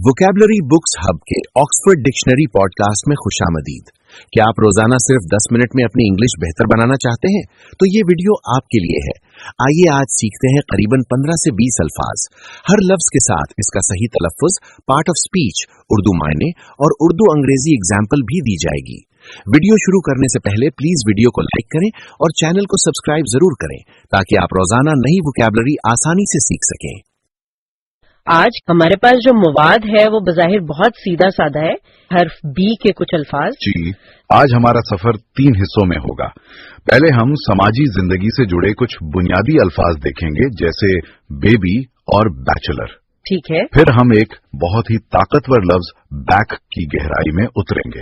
Vocabulary books hub के Oxford dictionary podcast में खुशामदीद। क्या आप रोजाना सिर्फ 10 मिनट में अपनी इंग्लिश बेहतर बनाना चाहते हैं? तो ये वीडियो आपके लिए है। आइए आज सीखते हैं करीबन 15 से 20 अल्फाज। हर लफ्ज के साथ इसका सही तलफ्फुज, पार्ट ऑफ स्पीच, उर्दू मायने और उर्दू अंग्रेजी एग्जाम्पल भी दी जाएगी। वीडियो शुरू करने से पहले प्लीज वीडियो को लाइक करें और चैनल को सब्सक्राइब जरूर करें ताकि आप रोजाना नई वोकैबुलरी आसानी से सीख सकें। आज हमारे पास जो मवाद है वो बज़ाहिर बहुत सीधा साधा है। हर्फ बी के कुछ अल्फाज। जी, आज हमारा सफर 3 हिस्सों में होगा। पहले हम समाजी जिंदगी से जुड़े कुछ बुनियादी अल्फाज देखेंगे, जैसे बेबी और बैचलर। ठीक है। फिर हम एक बहुत ही ताकतवर लफ्ज बैक की गहराई में उतरेंगे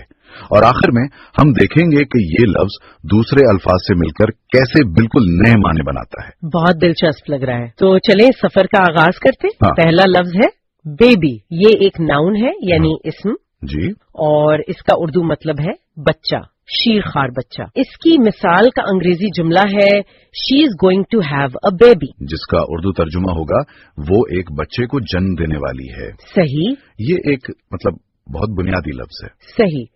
और आखिर में हम देखेंगे कि ये लफ्ज दूसरे अल्फाज से मिलकर कैसे बिल्कुल नए माने बनाता है। बहुत दिलचस्प लग रहा है, तो चलें सफर का आगाज करते। हाँ। पहला लफ्ज है बेबी। ये एक नाउन है यानी इस्म जी, और इसका उर्दू मतलब है बच्चा, शीरखार बच्चा। इसकी मिसाल का अंग्रेजी जुमला है she is going to have a baby, जिसका उर्दू तर्जुमा होगा वो एक बच्चे को जन्म देने वाली है। सही। ये एक बहुत बुनियादी लफ्ज है। सही।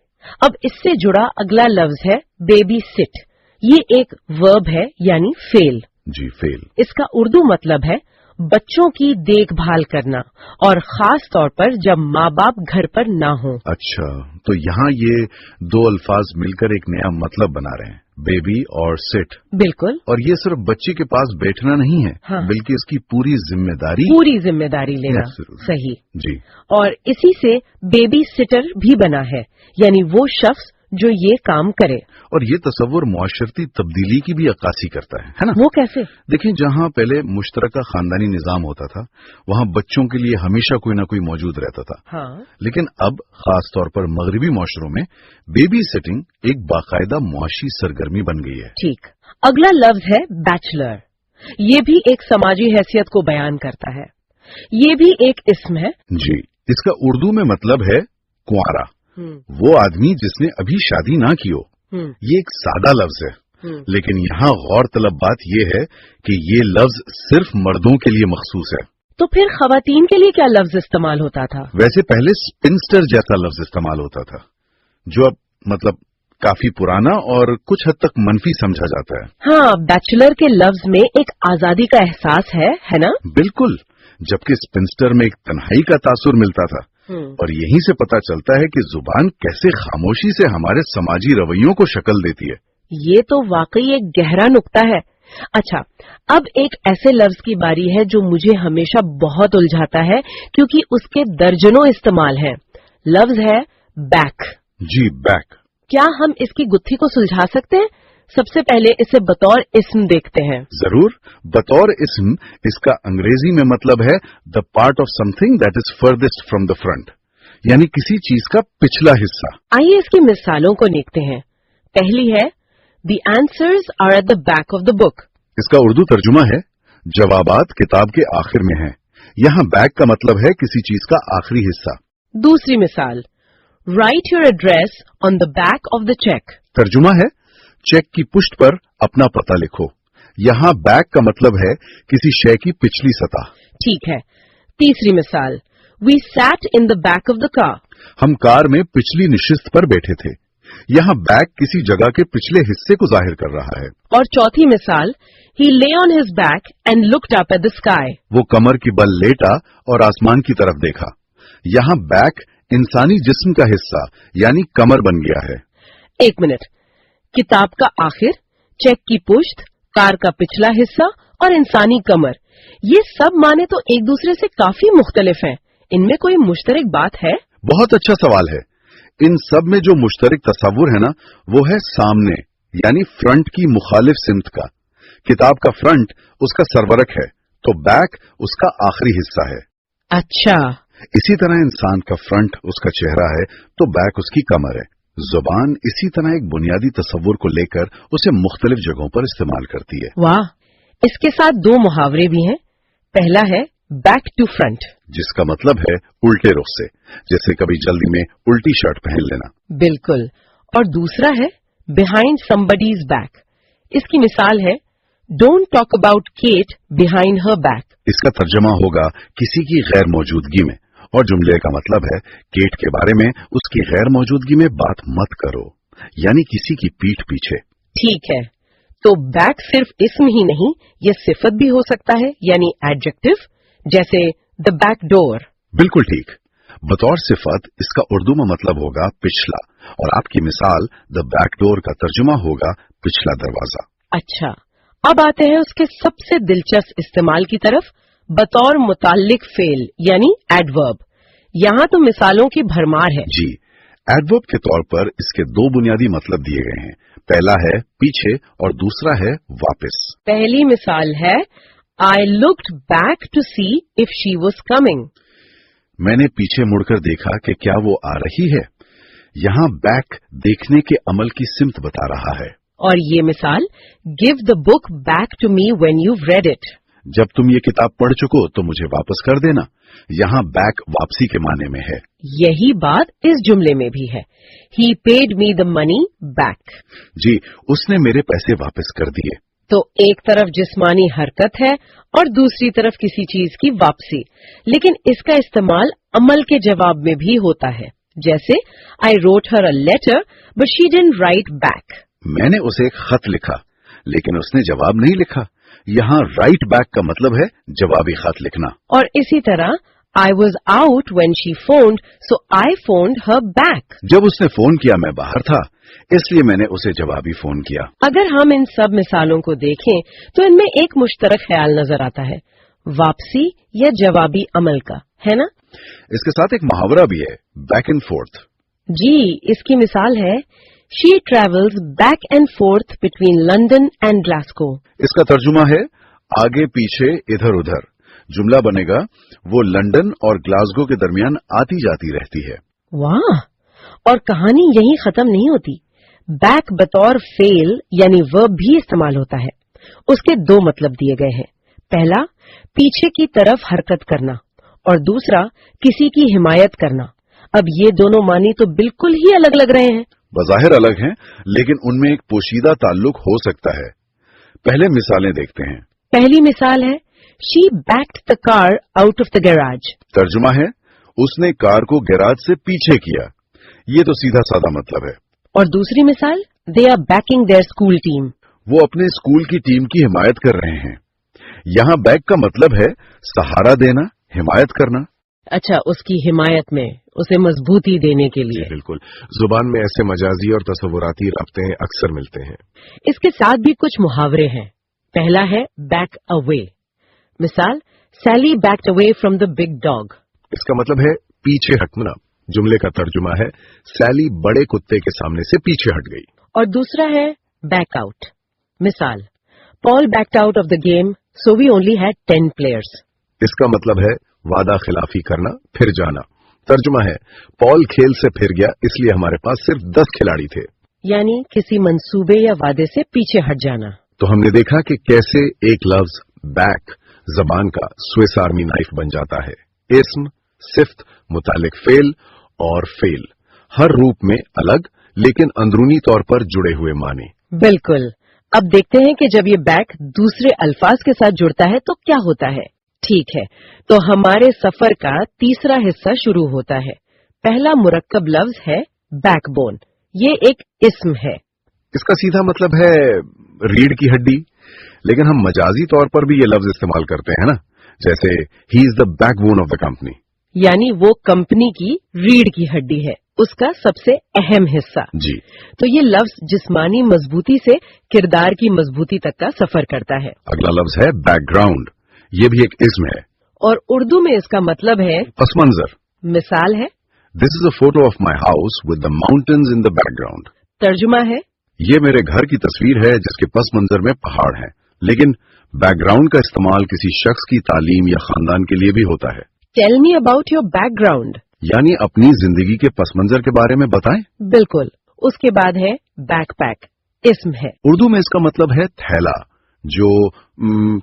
अब इससे जुड़ा अगला लफ्ज है बेबी सिट। ये एक वर्ब है यानी फेल। जी, फेल। इसका उर्दू मतलब है बच्चों की देखभाल करना, और खास तौर पर जब माँ बाप घर पर ना हो। अच्छा, तो यहाँ ये दो अल्फाज मिलकर एक नया मतलब बना रहे हैं, बेबी और सिट। बिल्कुल। और ये सिर्फ बच्चे के पास बैठना नहीं है, हाँ। बल्कि इसकी पूरी जिम्मेदारी लेना। Absolutely. सही जी। और इसी से बेबी सिटर भी बना है, यानी वो शख्स जो ये काम करे। और ये तस्वुर मुआशरती तब्दीली की भी अक्कासी करता है ना? वो कैसे? देखिए, जहाँ पहले मुश्तरका खानदानी निजाम होता था, वहाँ बच्चों के लिए हमेशा कोई न कोई मौजूद रहता था। हाँ। लेकिन अब खास तौर पर मगरबी माशरों में बेबी सिटिंग एक बाकायदा मुआशी सरगर्मी बन गई है। ठीक। अगला लफ्ज है बैचलर। ये भी एक समाजी हैसियत को बयान करता है। ये भी एक इस्म है। जी, इसका उर्दू में मतलब है कुंवारा, वो आदमी जिसने अभी शादी ना की हो। ये एक सादा लफ्ज है, लेकिन यहाँ गौर तलब बात यह है कि ये लफ्ज सिर्फ मर्दों के लिए मखसूस है। तो फिर खवातीन के लिए क्या लफ्ज इस्तेमाल होता था? वैसे पहले स्पिंस्टर जैसा लफ्ज इस्तेमाल होता था, जो अब काफी पुराना और कुछ हद तक मनफी समझा जाता है। हाँ, बैचलर के लफ्ज में एक आजादी का एहसास है ना? बिल्कुल। जबकि स्पिंस्टर में एक तन्हाई का तासुर मिलता था। और यहीं से पता चलता है कि जुबान कैसे खामोशी से हमारे समाजी रवैयों को शक्ल देती है। ये तो वाकई एक गहरा नुक्ता है। अच्छा, अब एक ऐसे लफ्ज की बारी है जो मुझे हमेशा बहुत उलझाता है, क्योंकि उसके दर्जनों इस्तेमाल हैं। लफ्ज है बैक। जी, बैक। क्या हम इसकी गुत्थी को सुलझा सकते हैं? सबसे पहले इसे बतौर इस्म देखते हैं। जरूर। बतौर इस्म इसका अंग्रेजी में मतलब है the part of something that is farthest from the front, यानी किसी चीज का पिछला हिस्सा। आइए इसकी मिसालों को देखते हैं। पहली है the answers are at the back of the book. इसका उर्दू तर्जुमा है जवाबात किताब के आखिर में हैं। यहाँ बैक का मतलब है किसी चीज का आखिरी हिस्सा। दूसरी मिसाल, write your address on the back of the cheque. तर्जुमा है चेक की पुष्ट पर अपना पता लिखो। यहाँ बैक का मतलब है किसी शय की पिछली सतह। ठीक है। तीसरी मिसाल, we sat in the back of the car. हम कार में पिछली निशिस्त पर बैठे थे। यहाँ बैक किसी जगह के पिछले हिस्से को जाहिर कर रहा है। और चौथी मिसाल, ही ले on his back and looked up at the sky. वो कमर की बल लेटा और आसमान की तरफ देखा। यहाँ बैक इंसानी जिस्म का हिस्सा यानी कमर बन गया है। एक मिनट, किताब का आखिर, चेक की पुश्त, कार का पिछला हिस्सा और इंसानी कमर, ये सब माने तो एक दूसरे से काफी मुख्तलिफ हैं। इनमें कोई मुश्तरक बात है? बहुत अच्छा सवाल है। इन सब में जो मुश्तरक तस्वुर है ना, वो है सामने यानी फ्रंट की मुखालिफ सिमत का। किताब का फ्रंट उसका सरवरक है, तो बैक उसका आखिरी हिस्सा है। अच्छा। इसी तरह इंसान का फ्रंट उसका चेहरा है, तो बैक उसकी कमर है। जुबान इसी तरह एक बुनियादी तस्वुर को लेकर उसे मुख्तलिफ जगहों पर इस्तेमाल करती है। वाह, इसके साथ दो मुहावरे भी हैं। पहला है बैक टू फ्रंट, जिसका मतलब है उल्टे रुख से, जैसे कभी जल्दी में उल्टी शर्ट पहन लेना। बिल्कुल। और दूसरा है बिहाइंड समबडीज बैक। इसकी मिसाल है don't talk about Kate behind her back. इसका तर्जमा होगा किसी की गैर मौजूदगी में और जुमले का मतलब है केट के बारे में उसकी गैर मौजूदगी में बात मत करो, यानी किसी की पीठ पीछे। ठीक है, तो बैक सिर्फ इसम ही नहीं, ये सिफत भी हो सकता है, यानी एडजेक्टिव, जैसे द बैक डोर। बिल्कुल ठीक। बतौर सिफत इसका उर्दू में मतलब होगा पिछला, और आपकी मिसाल द बैक डोर का तर्जुमा होगा पिछला दरवाजा। अच्छा, अब आते हैं उसके सबसे दिलचस्प इस्तेमाल की तरफ, बतौर मुताल्लिक फेल यानी एडवर्ब। यहाँ तो मिसालों की भरमार है। जी, एडवर्ब के तौर पर इसके दो बुनियादी मतलब दिए गए हैं। पहला है पीछे और दूसरा है वापस। पहली मिसाल है I looked back to see if she was coming. मैंने पीछे मुड़कर देखा कि क्या वो आ रही है। यहाँ बैक देखने के अमल की सिमत बता रहा है। और ये मिसाल give the book back to me when you read it. जब तुम ये किताब पढ़ चुको तो मुझे वापस कर देना। यहाँ बैक वापसी के माने में है। यही बात इस जुमले में भी है। He paid me the money back. जी, उसने मेरे पैसे वापस कर दिए। तो एक तरफ जिस्मानी हरकत है और दूसरी तरफ किसी चीज की वापसी, लेकिन इसका इस्तेमाल अमल के जवाब में भी होता है। जैसे I wrote her a letter but she didn't write back. मैंने उसे एक खत लिखा लेकिन उसने जवाब नहीं लिखा। यहाँ राइट बैक का मतलब है जवाबी खत लिखना। और इसी तरह I was out when she found so I found her back. जब उसने फोन किया मैं बाहर था, इसलिए मैंने उसे जवाबी फोन किया। अगर हम इन सब मिसालों को देखें तो इनमें एक मुश्तरक ख्याल नजर आता है, वापसी या जवाबी अमल का, है ना? इसके साथ एक मुहावरा भी है, बैक एंड फोर्थ। जी, इसकी मिसाल है she travels back and fourth between London and Glasgow. इसका तर्जुमा है आगे पीछे इधर उधर। जुमला बनेगा वो लंदन और ग्लासगो के दरमियान आती जाती रहती है। वाह! और कहानी यहीं खत्म नहीं होती। बैक बतौर फेल यानी वर्ब भी इस्तेमाल होता है। उसके दो मतलब दिए गए हैं। पहला, पीछे की तरफ हरकत करना, और दूसरा, किसी की हिमायत करना। अब ये दोनों मानी तो बिल्कुल ही अलग लग रहे हैं। बज़ाहिर अलग हैं, लेकिन उनमें एक पोशीदा ताल्लुक हो सकता है। पहले मिसालें देखते हैं। पहली मिसाल है she backed the car out of the garage. तर्जुमा है उसने कार को गैराज से पीछे किया। ये तो सीधा साधा मतलब है। और दूसरी मिसाल, they are backing their school team. वो अपने स्कूल की टीम की हिमायत कर रहे हैं। यहाँ बैक का मतलब है सहारा देना, हिमायत करना। अच्छा, उसकी हिमायत में, उसे मजबूती देने के लिए। बिल्कुल, जुबान में ऐसे मजाजी और तसव्वुराती राब्ते अक्सर मिलते हैं। इसके साथ भी कुछ मुहावरे हैं। पहला है बैक अवे। मिसाल, Sally backed away from the big dog. इसका मतलब है पीछे हटना। जुमले का तर्जुमा है सैली बड़े कुत्ते के सामने से पीछे हट गई। और दूसरा है बैक आउट। मिसाल, Paul backed out of the game so we only had 10 players. इसका मतलब है वादा खिलाफी करना, फिर जाना। तर्जुमा है पॉल खेल से फिर गया, इसलिए हमारे पास सिर्फ 10 खिलाड़ी थे। यानी किसी मंसूबे या वादे से पीछे हट जाना। तो हमने देखा कि कैसे एक लफ्ज बैक जबान का स्विस आर्मी नाइफ बन जाता है। इस्म, सिफ्त, मुतालिक फेल और फेल हर रूप में अलग लेकिन अंदरूनी तौर पर जुड़े हुए माने। बिल्कुल। अब देखते हैं कि जब ये बैक दूसरे अल्फाज के साथ जुड़ता है तो क्या होता है। ठीक है, तो हमारे सफर का तीसरा हिस्सा शुरू होता है। पहला मुरक्कब लफ्ज है बैकबोन। ये एक इस्म है। इसका सीधा मतलब है रीढ़ की हड्डी, लेकिन हम मजाजी तौर पर भी ये लफ्ज इस्तेमाल करते हैं ना, जैसे he is the backbone of the company. यानी वो कंपनी की रीढ़ की हड्डी है, उसका सबसे अहम हिस्सा। जी, तो ये लफ्ज जिस्मानी मजबूती से किरदार की मजबूती तक का सफर करता है। अगला लफ्ज है बैकग्राउंड। ये भी एक इस्म है और उर्दू में इसका मतलब है पस मंजर। मिसाल है this is a photo of my house with the mountains in the background. तर्जुमा है ये मेरे घर की तस्वीर है जिसके पस मंजर में पहाड़ हैं। लेकिन बैकग्राउंड का इस्तेमाल किसी शख्स की तालीम या खानदान के लिए भी होता है। Tell me about your background, यानी अपनी जिंदगी के पस मंजर के बारे में बताएं। बिल्कुल। उसके बाद है बैकपैक, इस्म है। उर्दू में इसका मतलब है थैला, जो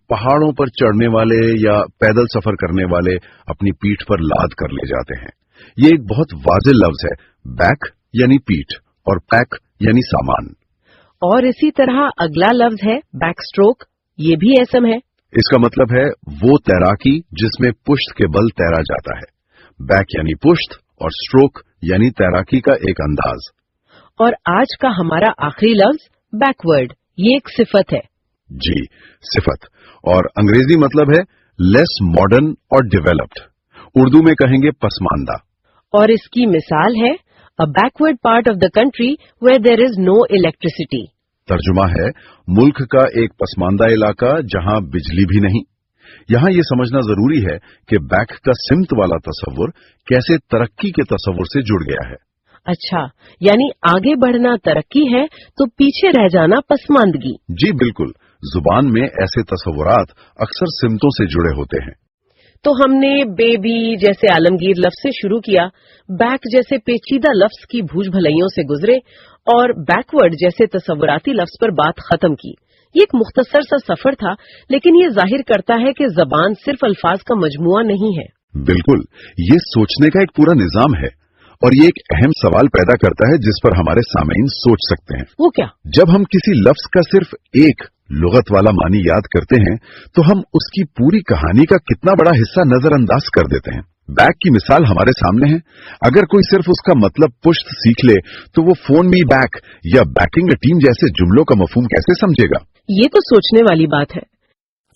पहाड़ों पर चढ़ने वाले या पैदल सफर करने वाले अपनी पीठ पर लाद कर ले जाते हैं। ये एक बहुत वाज़ेह लफ्ज है। बैक यानी पीठ और पैक यानी सामान। और इसी तरह अगला लफ्ज है बैक स्ट्रोक। ये भी इस्म है। इसका मतलब है वो तैराकी जिसमें पुश्त के बल तैरा जाता है। बैक यानी पुश्त और स्ट्रोक यानी तैराकी का एक अंदाज। और आज का हमारा आखिरी लफ्ज बैकवर्ड, ये एक सिफत है। जी, सिफत। और अंग्रेजी मतलब है लेस मॉडर्न और डेवलप्ड। उर्दू में कहेंगे पसमानदा। और इसकी मिसाल है a backward part of the country where there is no electricity. तर्जुमा है मुल्क का एक पसमानदा इलाका जहां बिजली भी नहीं। यहां ये समझना जरूरी है कि बैक का सिमत वाला तसव्वुर कैसे तरक्की के तसव्वुर से जुड़ गया है। अच्छा, यानी आगे बढ़ना तरक्की है तो पीछे रह जाना पसमानदगी। जी बिल्कुल, जुबान में ऐसे तसव्वुरात अक्सर सिमतों से जुड़े होते हैं। तो हमने बेबी जैसे आलमगीर लफ्ज से शुरू किया, बैक जैसे पेचीदा लफ्ज की भूज भलाइयों से गुजरे और बैकवर्ड जैसे तसव्वुराती लफ्ज पर बात खत्म की। ये एक मुख्तसर सा सफर था, लेकिन ये जाहिर करता है कि जबान सिर्फ अल्फाज का मजमुआ नहीं है। बिल्कुल, ये सोचने का एक पूरा निजाम है और ये एक अहम सवाल पैदा करता है जिस पर हमारे सामीन सोच सकते हैं। वो क्या? जब हम किसी लफ्ज का सिर्फ एक लुगत वाला मानी याद करते हैं तो हम उसकी पूरी कहानी का कितना बड़ा हिस्सा नजरअंदाज कर देते हैं। बैक की मिसाल हमारे सामने है। अगर कोई सिर्फ उसका मतलब पुश्त सीख ले तो वो फोन मी बैक या बैकिंग अ टीम जैसे जुमलों का मफहूम कैसे समझेगा? ये तो सोचने वाली बात है।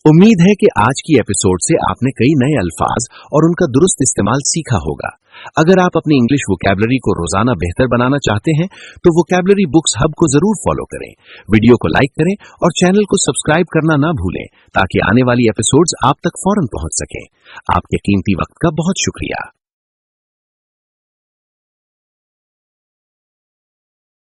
उम्मीद है कि आज की एपिसोड से आपने कई नए अल्फाज और उनका दुरुस्त इस्तेमाल सीखा होगा। अगर आप अपनी इंग्लिश वोकैबुलरी को रोजाना बेहतर बनाना चाहते हैं तो वोकैबुलरी बुक्स हब को जरूर फॉलो करें, वीडियो को लाइक करें और चैनल को सब्सक्राइब करना ना भूलें ताकि आने वाली एपिसोड्स आप तक फौरन पहुंच सकें। आपके कीमती वक्त का बहुत शुक्रिया।